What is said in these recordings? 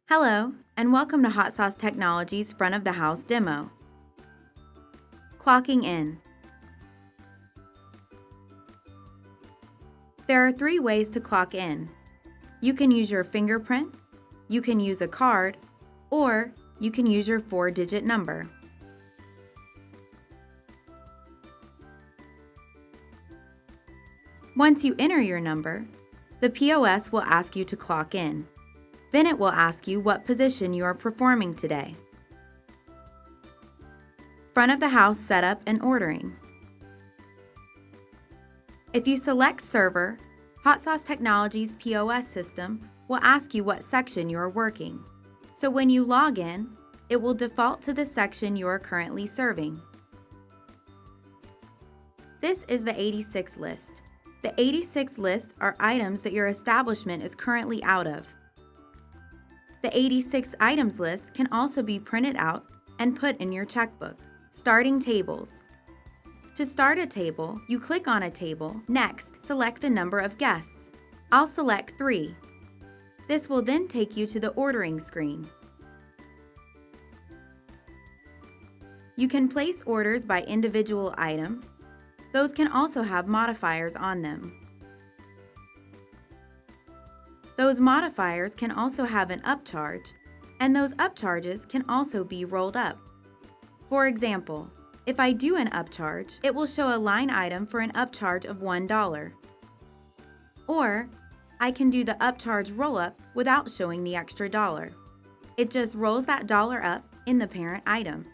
Hello, and welcome to HotSauce Technology's front of the house demo. Clocking in. There are 3 ways to clock in. You can use your fingerprint, you can use a card, or you can use your 4-digit number. Once you enter your number, the POS will ask you to clock in. Then it will ask you what position you are performing today. Front of the house setup and ordering. If you select Server, HotSauce Technology's POS system will ask you what section you are working. So when you log in, it will default to the section you are currently serving. This is the 86 list. The 86 lists are items that your establishment is currently out of. The 86 items list can also be printed out and put in your checkbook. Starting tables. To start a table, you click on a table. Next, select the number of guests. I'll select 3. This will then take you to the ordering screen. You can place orders by individual item. Those can also have modifiers on them. Those modifiers can also have an upcharge, and those upcharges can also be rolled up. For example, if I do an upcharge, it will show a line item for an upcharge of $1. Or, I can do the upcharge roll-up without showing the extra dollar. It just rolls that dollar up in the parent item.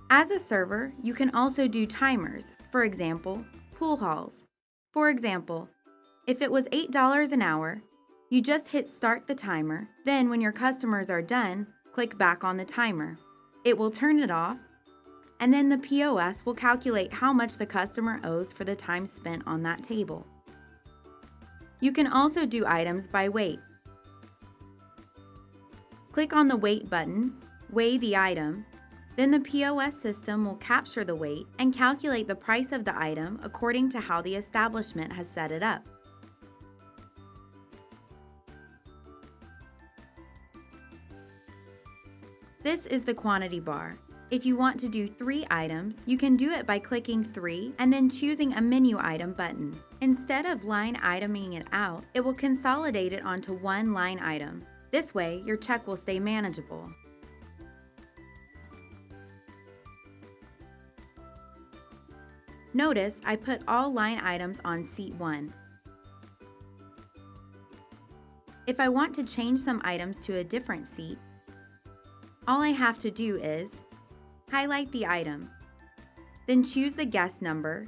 As a server, you can also do timers, for example, pool halls. For example, if it was $8 an hour, you just hit start the timer, then when your customers are done, click back on the timer. It will turn it off, and then the POS will calculate how much the customer owes for the time spent on that table. You can also do items by weight. Click on the weight button, weigh the item, then the POS system will capture the weight and calculate the price of the item according to how the establishment has set it up. This is the quantity bar. If you want to do 3 items, you can do it by clicking 3 and then choosing a menu item button. Instead of line iteming it out, it will consolidate it onto one line item. This way, your check will stay manageable. Notice I put all line items on seat 1. If I want to change some items to a different seat, all I have to do is highlight the item, then choose the guest number,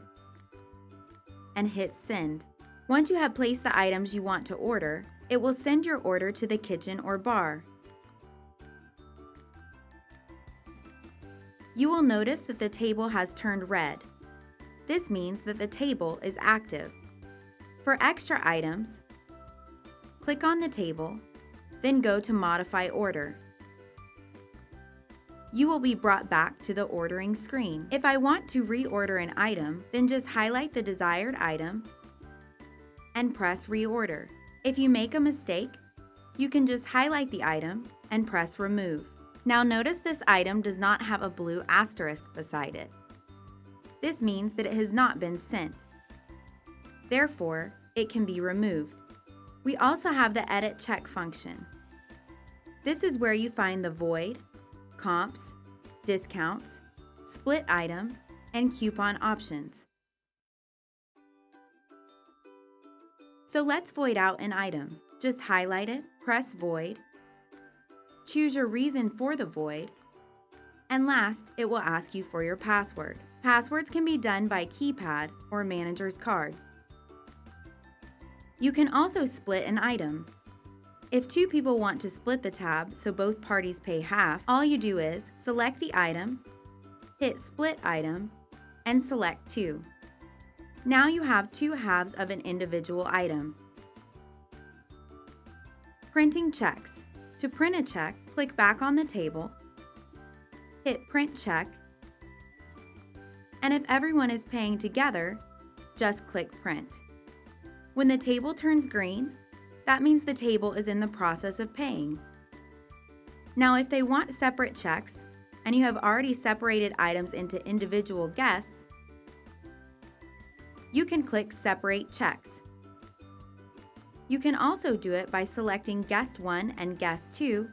and hit send. Once you have placed the items you want to order, it will send your order to the kitchen or bar. You will notice that the table has turned red. This means that the table is active. For extra items, click on the table, then go to Modify Order. You will be brought back to the ordering screen. If I want to reorder an item, then just highlight the desired item and press Reorder. If you make a mistake, you can just highlight the item and press Remove. Now notice this item does not have a blue asterisk beside it. This means that it has not been sent. Therefore, it can be removed. We also have the Edit Check function. This is where you find the void, comps, discounts, split item, and coupon options. So let's void out an item. Just highlight it, press void, choose your reason for the void, and last, it will ask you for your password. Passwords can be done by keypad or manager's card. You can also split an item. If 2 people want to split the tab so both parties pay half, all you do is select the item, hit Split Item, and select 2. Now you have 2 halves of an individual item. Printing checks. To print a check, click back on the table, hit Print Check, and if everyone is paying together, just click Print. When the table turns green, That means the table is in the process of paying. Now, if they want separate checks, and you have already separated items into individual guests, you can click Separate Checks. You can also do it by selecting Guest 1 and Guest 2,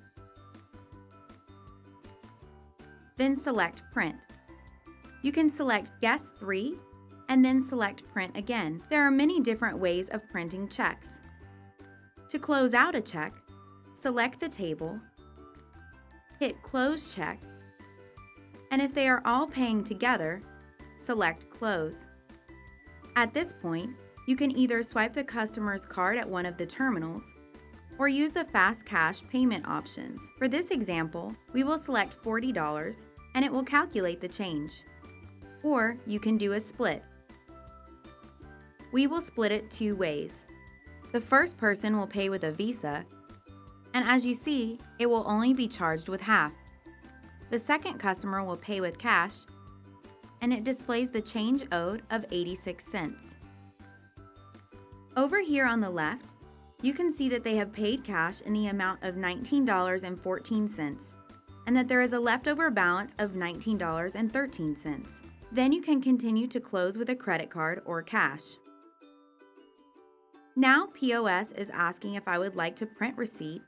then select Print. You can select Guest 3 and then select Print again. There are many different ways of printing checks. To close out a check, select the table, hit Close Check, and if they are all paying together, select Close. At this point, you can either swipe the customer's card at one of the terminals or use the Fast Cash payment options. For this example, we will select $40 and it will calculate the change. Or you can do a split. We will split it two ways. The first person will pay with a Visa, and as you see, it will only be charged with half. The second customer will pay with cash, and it displays the change owed of 86 cents. Over here on the left, you can see that they have paid cash in the amount of $19.14, and that there is a leftover balance of $19.13. Then you can continue to close with a credit card or cash. Now POS is asking if I would like to print receipt,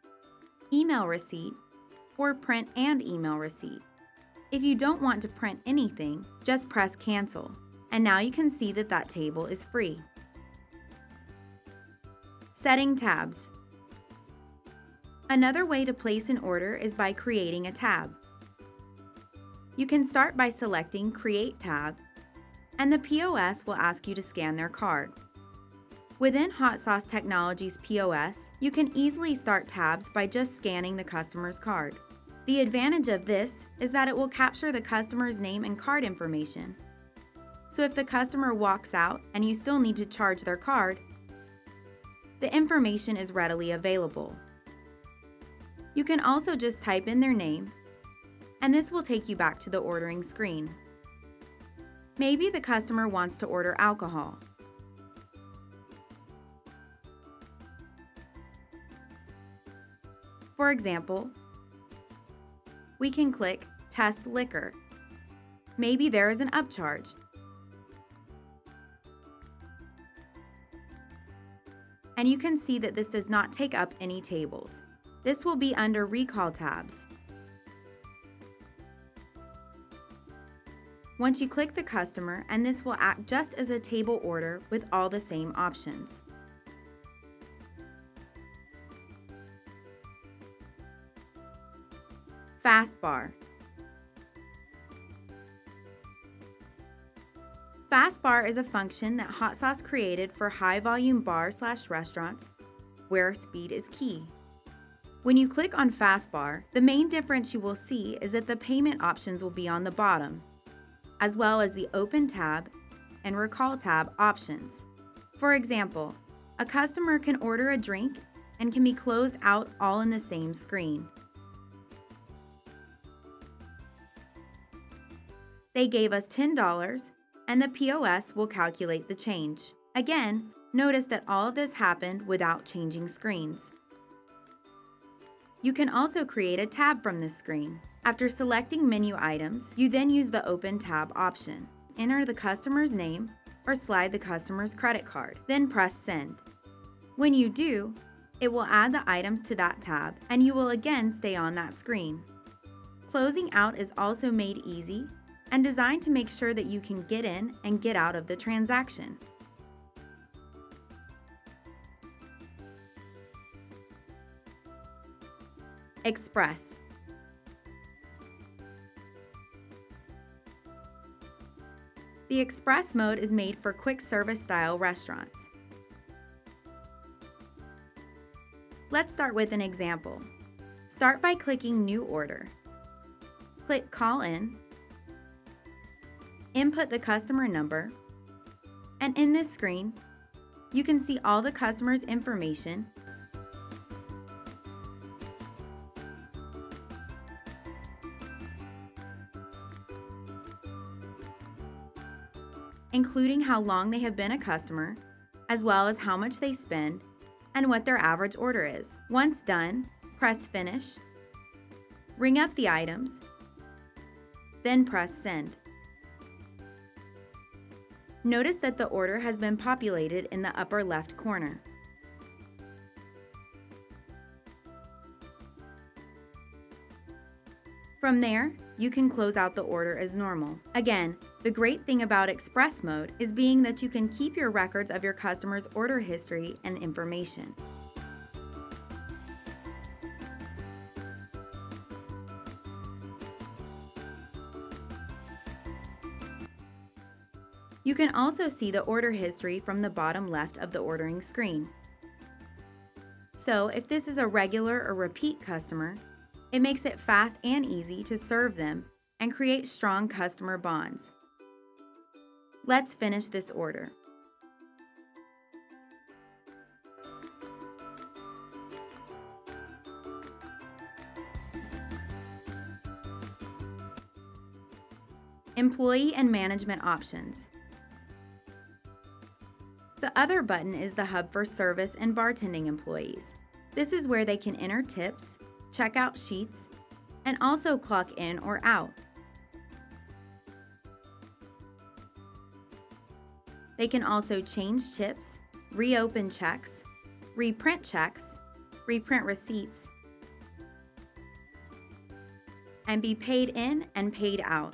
email receipt, or print and email receipt. If you don't want to print anything, just press Cancel, and now you can see that that table is free. Setting tabs. Another way to place an order is by creating a tab. You can start by selecting Create Tab, and the POS will ask you to scan their card. Within HotSauce Technologies POS, you can easily start tabs by just scanning the customer's card. The advantage of this is that it will capture the customer's name and card information. So if the customer walks out and you still need to charge their card, the information is readily available. You can also just type in their name, and this will take you back to the ordering screen. Maybe the customer wants to order alcohol. For example, we can click Test Liquor. Maybe there is an upcharge. And you can see that this does not take up any tables. This will be under Recall tabs. Once you click the customer, and this will act just as a table order with all the same options. Fastbar. Fastbar is a function that HotSauce created for high-volume bar/restaurants where speed is key. When you click on Fastbar, the main difference you will see is that the payment options will be on the bottom, as well as the Open tab and Recall tab options. For example, a customer can order a drink and can be closed out all in the same screen. They gave us $10, and the POS will calculate the change. Again, notice that all of this happened without changing screens. You can also create a tab from this screen. After selecting menu items, you then use the Open tab option. Enter the customer's name or slide the customer's credit card, then press Send. When you do, it will add the items to that tab, and you will again stay on that screen. Closing out is also made easy and designed to make sure that you can get in and get out of the transaction. Express. The Express mode is made for quick service style restaurants. Let's start with an example. Start by clicking New Order. Click Call In, input the customer number, and in this screen, you can see all the customer's information, including how long they have been a customer, as well as how much they spend, and what their average order is. Once done, press Finish, ring up the items, then press Send. Notice that the order has been populated in the upper left corner. From there, you can close out the order as normal. Again, the great thing about Express Mode is being that you can keep your records of your customer's order history and information. You can also see the order history from the bottom left of the ordering screen. So, if this is a regular or repeat customer, it makes it fast and easy to serve them and create strong customer bonds. Let's finish this order. Employee and management options. The other button is the hub for service and bartending employees. This is where they can enter tips, checkout sheets, and also clock in or out. They can also change tips, reopen checks, reprint receipts, and be paid in and paid out.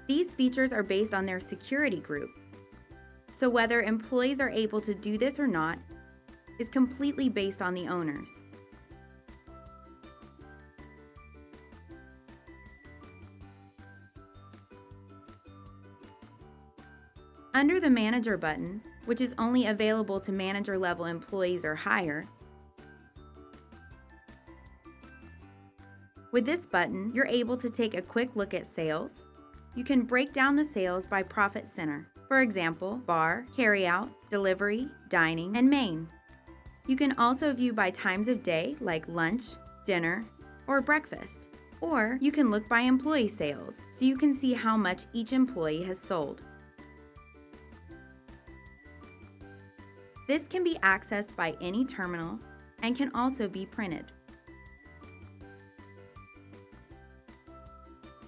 These features are based on their security group, so whether employees are able to do this or not is completely based on the owners. Under the Manager button, which is only available to manager-level employees or higher, with this button, you're able to take a quick look at sales. You can break down the sales by profit center. For example, bar, carryout, delivery, dining, and main. You can also view by times of day like lunch, dinner, or breakfast. Or you can look by employee sales, so you can see how much each employee has sold. This can be accessed by any terminal and can also be printed.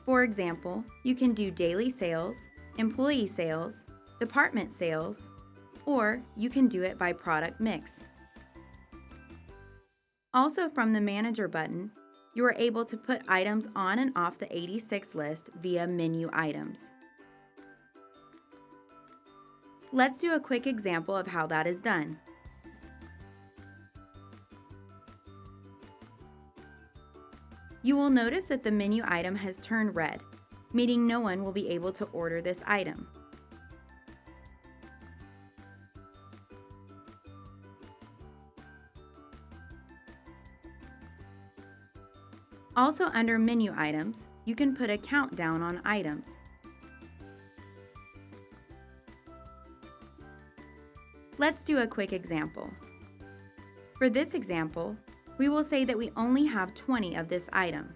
For example, you can do daily sales, employee sales, department sales, or you can do it by product mix. Also from the Manager button, you are able to put items on and off the 86 list via menu items. Let's do a quick example of how that is done. You will notice that the menu item has turned red, meaning no one will be able to order this item. Also under menu items, you can put a countdown on items. Let's do a quick example. For this example, we will say that we only have 20 of this item.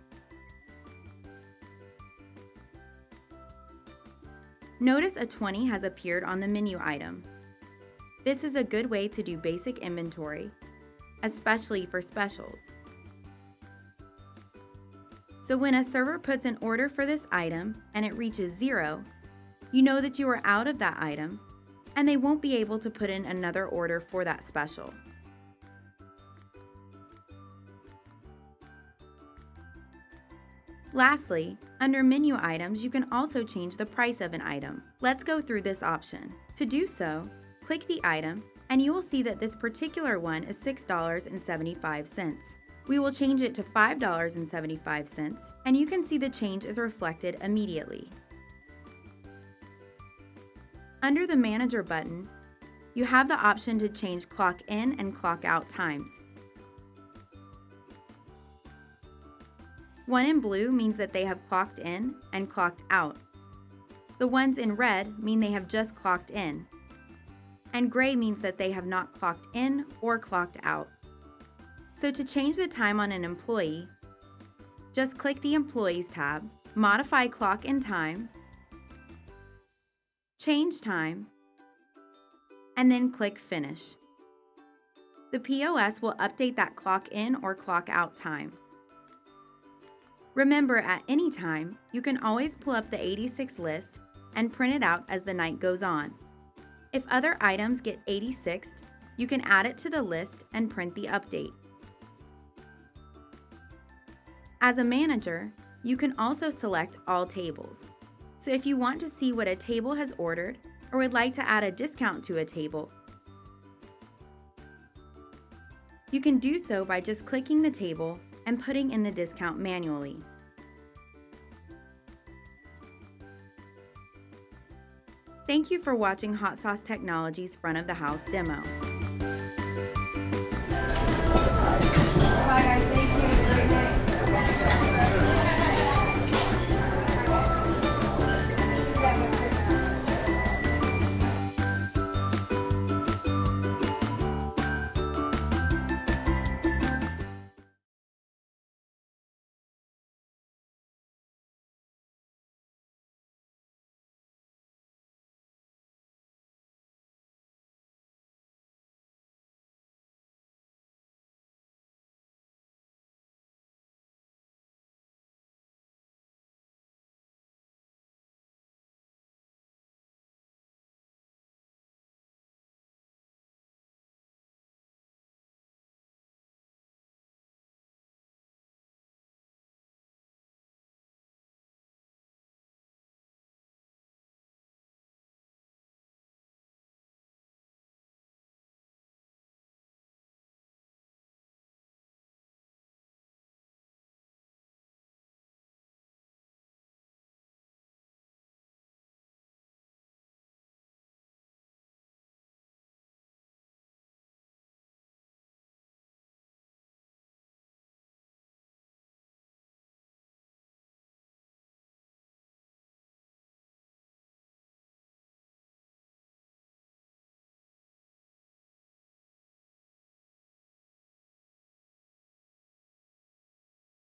Notice a 20 has appeared on the menu item. This is a good way to do basic inventory, especially for specials. So when a server puts an order for this item and it reaches 0, you know that you are out of that item and they won't be able to put in another order for that special. Lastly, under menu items, you can also change the price of an item. Let's go through this option. To do so, click the item and you will see that this particular one is $6.75. We will change it to $5.75 and you can see the change is reflected immediately. Under the Manager button, you have the option to change clock in and clock out times. One in blue means that they have clocked in and clocked out. The ones in red mean they have just clocked in. And gray means that they have not clocked in or clocked out. So to change the time on an employee, just click the Employees tab, modify clock in time, change time, and then click Finish. The POS will update that clock in or clock out time. Remember, at any time, you can always pull up the 86 list and print it out as the night goes on. If other items get 86'd, you can add it to the list and print the update. As a manager, you can also select all tables. So if you want to see what a table has ordered or would like to add a discount to a table, you can do so by just clicking the table and putting in the discount manually. Thank you for watching HotSauce Technology's front of the house demo. Bye guys.